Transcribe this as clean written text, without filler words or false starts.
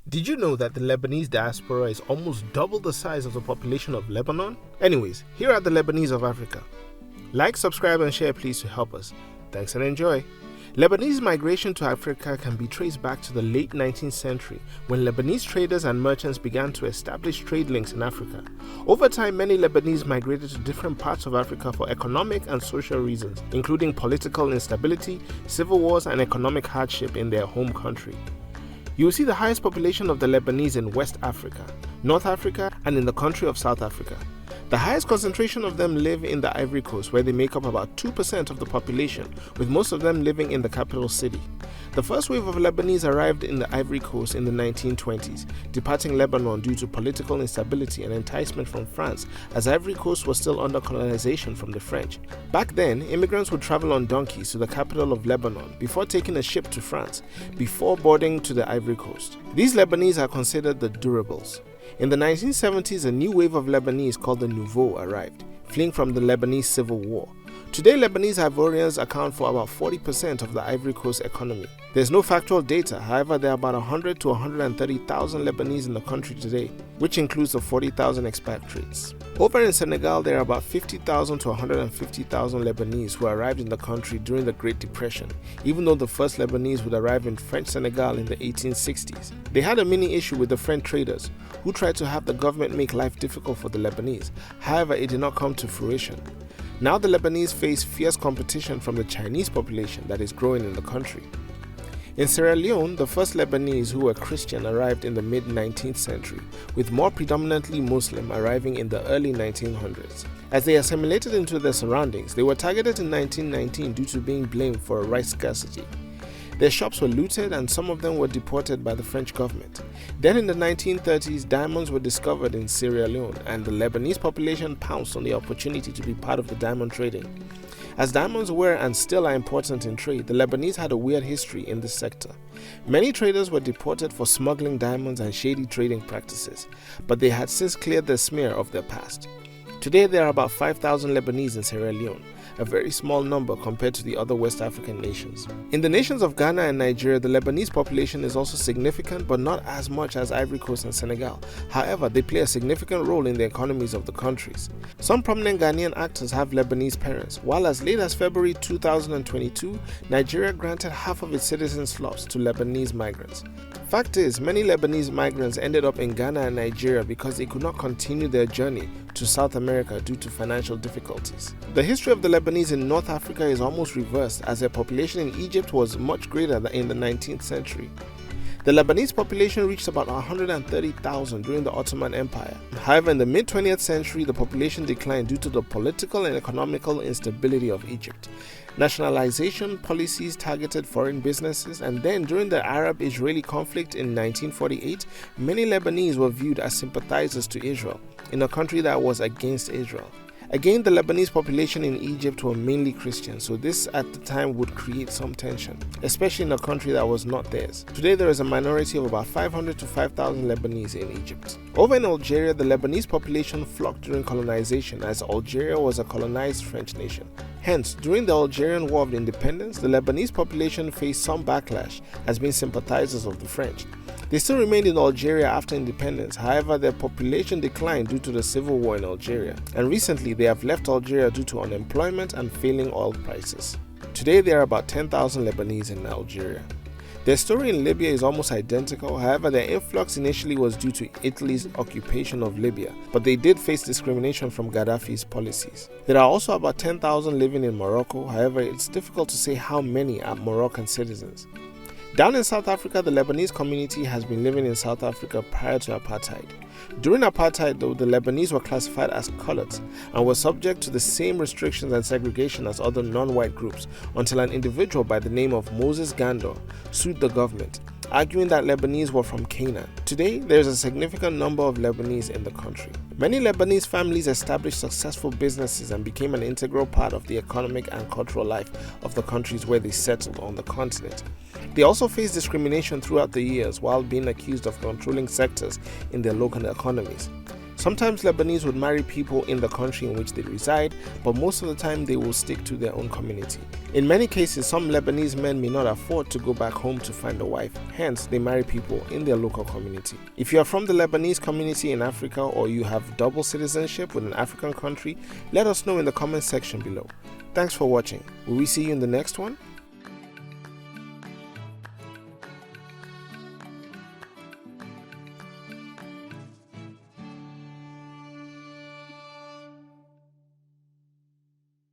Did you know that the Lebanese diaspora is almost double the size of the population of Lebanon? Anyways, here are the Lebanese of Africa. Like, subscribe, and share please to help us. Thanks and enjoy. Lebanese migration to Africa can be traced back to the late 19th century when Lebanese traders and merchants began to establish trade links in Africa. Over time, many Lebanese migrated to different parts of Africa for economic and social reasons, including political instability, civil wars, and economic hardship in their home country. You will see the highest population of the Lebanese in West Africa, North Africa, and in the country of South Africa. The highest concentration of them live in the Ivory Coast, where they make up about 2% of the population, with most of them living in the capital city. The first wave of Lebanese arrived in the Ivory Coast in the 1920s, departing Lebanon due to political instability and enticement from France, as Ivory Coast was still under colonization from the French. Back then, immigrants would travel on donkeys to the capital of Lebanon before taking a ship to France, before boarding to the Ivory Coast. These Lebanese are considered the durables. In the 1970s, a new wave of Lebanese called the Nouveau arrived, fleeing from the Lebanese Civil War. Today, Lebanese Ivorians account for about 40% of the Ivory Coast economy. There's no factual data, however, there are about 100 to 130,000 Lebanese in the country today, which includes the 40,000 expatriates. Over in Senegal, there are about 50,000 to 150,000 Lebanese who arrived in the country during the Great Depression, even though the first Lebanese would arrive in French Senegal in the 1860s. They had a mini issue with the French traders, who tried to have the government make life difficult for the Lebanese. However, it did not come to fruition. Now the Lebanese face fierce competition from the Chinese population that is growing in the country. In Sierra Leone, the first Lebanese who were Christian arrived in the mid-19th century, with more predominantly Muslim arriving in the early 1900s. As they assimilated into their surroundings, they were targeted in 1919 due to being blamed for a rice scarcity. Their shops were looted and some of them were deported by the French government. Then in the 1930s, diamonds were discovered in Sierra Leone and the Lebanese population pounced on the opportunity to be part of the diamond trading. As diamonds were and still are important in trade, the Lebanese had a weird history in this sector. Many traders were deported for smuggling diamonds and shady trading practices, but they had since cleared the smear of their past. Today there are about 5,000 Lebanese in Sierra Leone, a very small number compared to the other West African nations. In the nations of Ghana and Nigeria, the Lebanese population is also significant, but not as much as Ivory Coast and Senegal. However, they play a significant role in the economies of the countries. Some prominent Ghanaian actors have Lebanese parents, while as late as February 2022, Nigeria granted half of its citizen slots to Lebanese migrants. Fact is, many Lebanese migrants ended up in Ghana and Nigeria because they could not continue their journey to South America due to financial difficulties. The history of the Lebanese in North Africa is almost reversed, as their population in Egypt was much greater than in the 19th century. The Lebanese population reached about 130,000 during the Ottoman Empire. However, in the mid-20th century, the population declined due to the political and economical instability of Egypt. Nationalization policies targeted foreign businesses, and then during the Arab-Israeli conflict in 1948, many Lebanese were viewed as sympathizers to Israel, in a country that was against Israel. Again, the Lebanese population in Egypt were mainly Christian, so this at the time would create some tension, especially in a country that was not theirs. Today there is a minority of about 500 to 5,000 Lebanese in Egypt. Over in Algeria, the Lebanese population flocked during colonization, as Algeria was a colonized French nation. Hence, during the Algerian War of Independence, the Lebanese population faced some backlash as being sympathizers of the French. They still remained in Algeria after independence, however their population declined due to the civil war in Algeria, and recently they have left Algeria due to unemployment and failing oil prices. Today there are about 10,000 Lebanese in Algeria. Their story in Libya is almost identical, however their influx initially was due to Italy's occupation of Libya, but they did face discrimination from Gaddafi's policies. There are also about 10,000 living in Morocco, however it's difficult to say how many are Moroccan citizens. Down in South Africa, the Lebanese community has been living in South Africa prior to apartheid. During apartheid, though, the Lebanese were classified as colored and were subject to the same restrictions and segregation as other non-white groups until an individual by the name of Moses Gandor sued the government, arguing that Lebanese were from Canaan. Today, there is a significant number of Lebanese in the country. Many Lebanese families established successful businesses and became an integral part of the economic and cultural life of the countries where they settled on the continent. They also faced discrimination throughout the years while being accused of controlling sectors in their local economies. Sometimes Lebanese would marry people in the country in which they reside, but most of the time they will stick to their own community. In many cases, some Lebanese men may not afford to go back home to find a wife, hence they marry people in their local community. If you are from the Lebanese community in Africa or you have double citizenship with an African country, let us know in the comment section below. Thanks for watching. Will we see you in the next one?